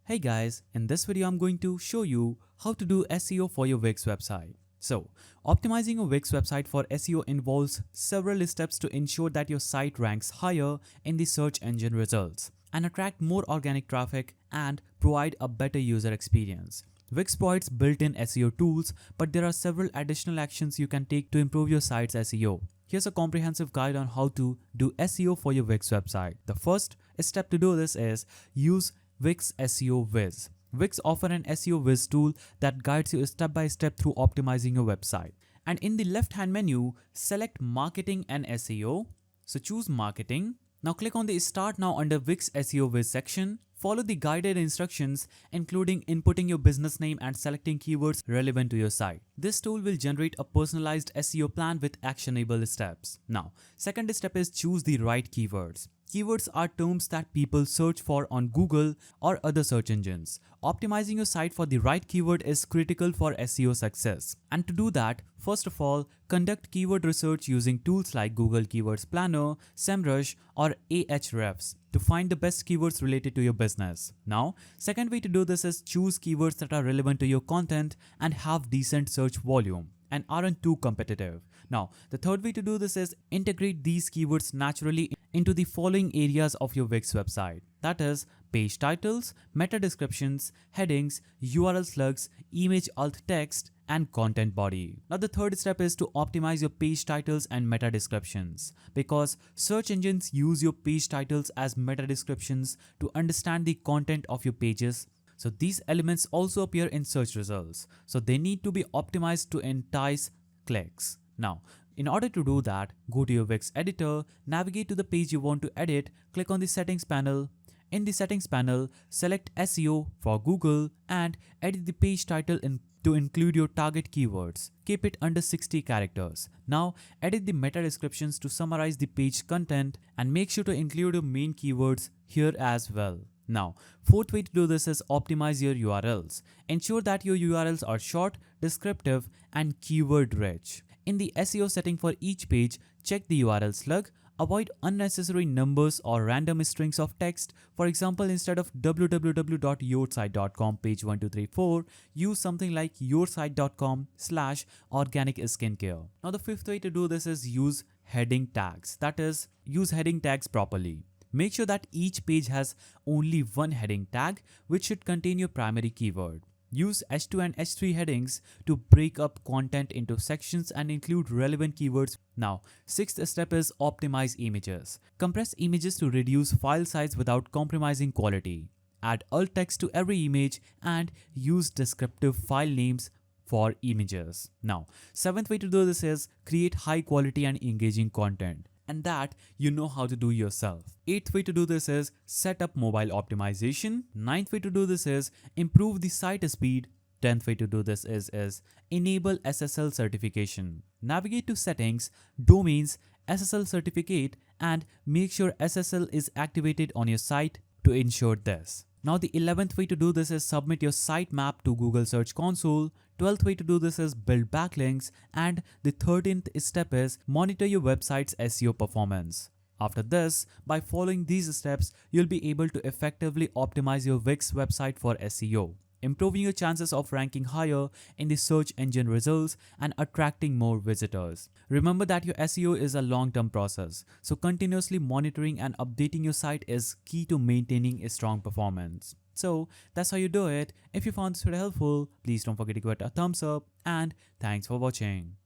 Hey guys, in this video I'm going to show you how to do SEO for your Wix website. So, optimizing a Wix website for SEO involves several steps to ensure that your site ranks higher in the search engine results and attract more organic traffic and provide a better user experience. Wix provides built-in SEO tools, but there are several additional actions you can take to improve your site's SEO. Here's a comprehensive guide on how to do SEO for your Wix website. The first step to do this is use Wix SEO Wiz. Wix offers an SEO Wiz tool that guides you step by step through optimizing your website. And in the left hand menu, select Marketing and SEO. So choose Marketing. Now click on the Start Now under Wix SEO Wiz section. Follow the guided instructions, including inputting your business name and selecting keywords relevant to your site. This tool will generate a personalized SEO plan with actionable steps. Now, second step is choose the right keywords. Keywords are terms that people search for on Google or other search engines. Optimizing your site for the right keyword is critical for SEO success. And to do that, first of all, conduct keyword research using tools like Google Keywords Planner, SEMrush, or Ahrefs to find the best keywords related to your business. Now, second way to do this is choose keywords that are relevant to your content and have decent search volume and aren't too competitive. Now, the third way to do this is integrate these keywords naturally into the following areas of your Wix website. That is page titles, meta descriptions, headings, URL slugs, image alt text, and content body. Now the third step is to optimize your page titles and meta descriptions because search engines use your page titles as meta descriptions to understand the content of your pages. So these elements also appear in search results. So they need to be optimized to entice clicks. Now, in order to do that, go to your Wix editor, navigate to the page you want to edit, click on the settings panel. In the settings panel, select SEO for Google and edit the page title to include your target keywords. Keep it under 60 characters. Now, edit the meta descriptions to summarize the page content and make sure to include your main keywords here as well. Now, fourth way to do this is optimize your URLs. Ensure that your URLs are short, descriptive, and keyword rich. In the SEO setting for each page, check the URL slug. Avoid unnecessary numbers or random strings of text. For example, instead of www.yoursite.com page 1234, use something like yoursite.com/organic skincare. Now the fifth way to do this is use heading tags. That is, use heading tags properly. Make sure that each page has only one heading tag, which should contain your primary keyword. Use H2 and H3 headings to break up content into sections and include relevant keywords. Now, sixth step is optimize images. Compress images to reduce file size without compromising quality. Add alt text to every image and use descriptive file names for images. Now, seventh way to do this is create high quality and engaging content. And that you know how to do yourself. Eighth way to do this is set up mobile optimization. Ninth way to do this is improve the site speed. 10th way to do this is enable SSL certification. Navigate to settings, domains, SSL certificate, and make sure SSL is activated on your site to ensure this. Now the 11th way to do this is submit your sitemap to Google Search Console. 12th way to do this is build backlinks, and the 13th step is monitor your website's SEO performance. After this, by following these steps, you'll be able to effectively optimize your Wix website for SEO, improving your chances of ranking higher in the search engine results and attracting more visitors. Remember that your SEO is a long-term process, so continuously monitoring and updating your site is key to maintaining a strong performance. So that's how you do it. If you found this video helpful, please don't forget to give it a thumbs up, and thanks for watching.